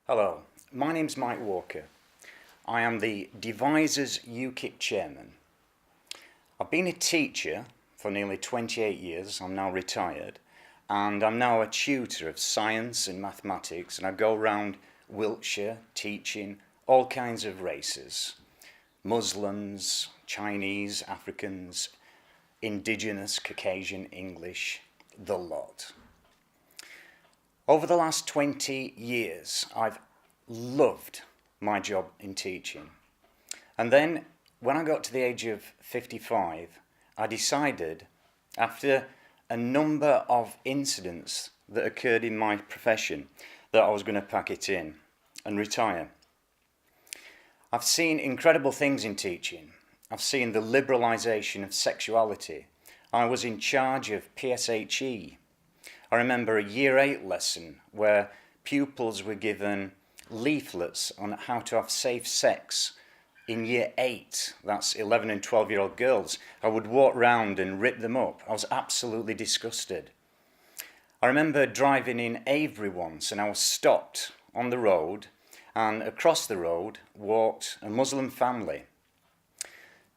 Hello, my name's Mike Walker. I am the Devizes UKIP chairman. I've been a teacher for nearly 28 years, I'm now retired, and I'm now a tutor of science and mathematics, and I go around Wiltshire teaching all kinds of races. Muslims, Chinese, Africans, Indigenous, Caucasian, English, the lot. Over the last 20 years, I've loved my job in teaching. And then, when I got to the age of 55, I decided, after a number of incidents that occurred in my profession, that I was going to pack it in and retire. I've seen incredible things in teaching. I've seen the liberalisation of sexuality. I was in charge of PSHE. I remember a Year 8 lesson where pupils were given leaflets on how to have safe sex in Year 8. That's 11 and 12-year-old girls. I would walk round and rip them up. I was absolutely disgusted. I remember driving in Avery once and I was stopped on the road, and across the road walked a Muslim family.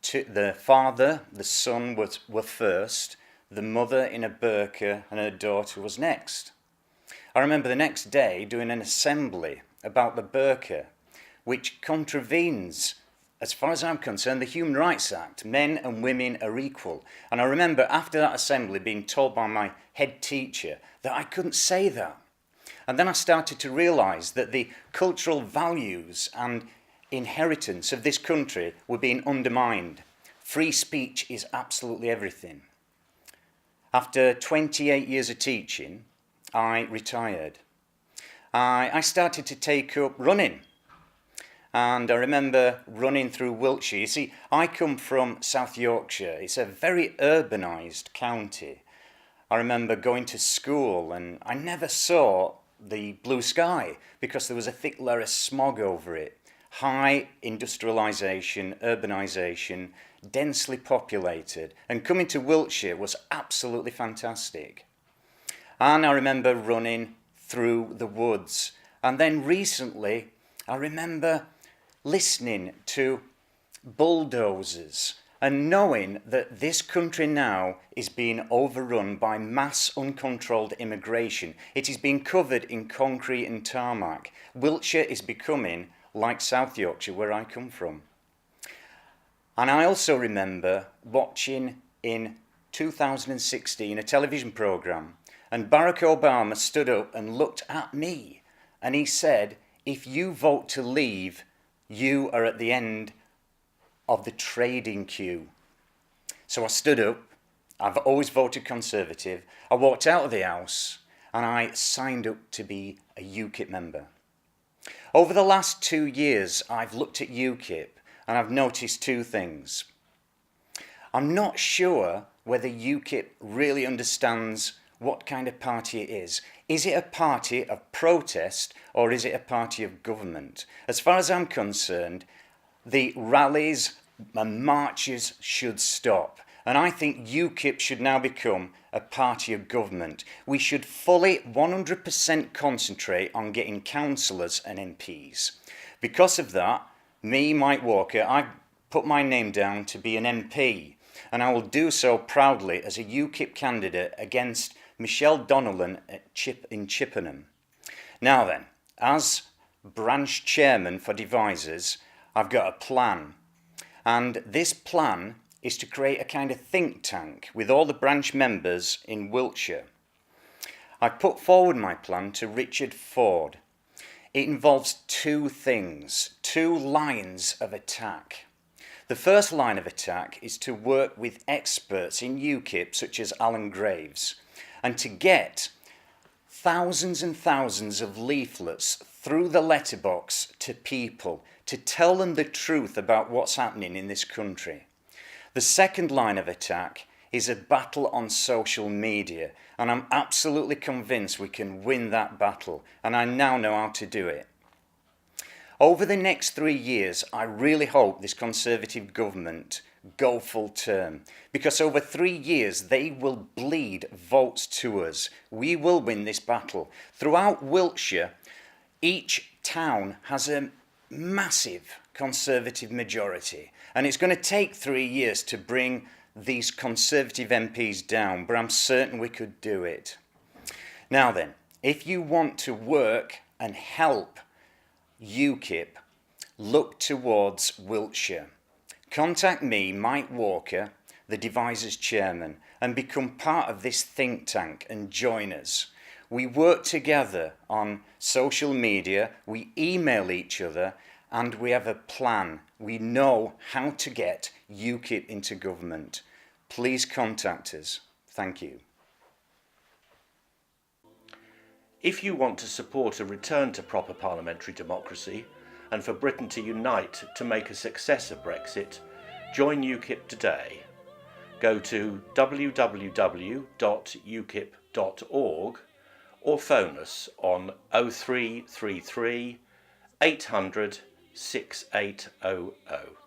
The father, the son were first, the mother in a burqa and her daughter was next. I remember the next day doing an assembly about the burqa, which contravenes, as far as I'm concerned, the Human Rights Act. Men and women are equal. And I remember after that assembly being told by my head teacher that I couldn't say that. And then I started to realise that the cultural values and inheritance of this country were being undermined. Free speech is absolutely everything. After 28 years of teaching, I retired. I started to take up running. And I remember running through Wiltshire. You see, I come from South Yorkshire. It's a very urbanised county. I remember going to school and I never saw the blue sky because there was a thick layer of smog over it. High industrialisation, urbanisation, densely populated, and coming to Wiltshire was absolutely fantastic. And I remember running through the woods. And then recently, I remember listening to bulldozers and knowing that this country now is being overrun by mass uncontrolled immigration. It is being covered in concrete and tarmac. Wiltshire is becoming like South Yorkshire, where I come from. And I also remember watching in 2016 a television programme, and Barack Obama stood up and looked at me and he said, "If you vote to leave, you are at the end of the trading queue." So I stood up. I've always voted Conservative. I walked out of the House and I signed up to be a UKIP member. Over the last 2 years, I've looked at UKIP and I've noticed two things. I'm not sure whether UKIP really understands what kind of party it is. Is it a party of protest or is it a party of government? As far as I'm concerned, the rallies and marches should stop. And I think UKIP should now become a party of government. We should fully 100% concentrate on getting councillors and MPs. Because of that, me, Mike Walker, I've put my name down to be an MP. And I will do so proudly as a UKIP candidate against Michelle Donnellan in Chippenham. Now then, as branch chairman for Devizes, I've got a plan. And this plan is to create a kind of think tank with all the branch members in Wiltshire. I put forward my plan to Richard Ford. It involves two things, two lines of attack. The first line of attack is to work with experts in UKIP such as Alan Graves and to get thousands and thousands of leaflets through the letterbox to people to tell them the truth about what's happening in this country. The second line of attack is a battle on social media, and I'm absolutely convinced we can win that battle, and I now know how to do it. Over the next 3 years, I really hope this Conservative government go full term, because over 3 years they will bleed votes to us. We will win this battle. Throughout Wiltshire, each town has a massive Conservative majority, and it's going to take 3 years to bring these Conservative MPs down, but I'm certain we could do it. Now then, if you want to work and help UKIP, look towards Wiltshire. Contact me, Mike Walker, the Devizes chairman, and become part of this think tank and join us. We work together on social media, we email each other, and we have a plan. We know how to get UKIP into government. Please contact us. Thank you. If you want to support a return to proper parliamentary democracy and for Britain to unite to make a success of Brexit, join UKIP today. Go to www.ukip.org or phone us on 0333 800 6800.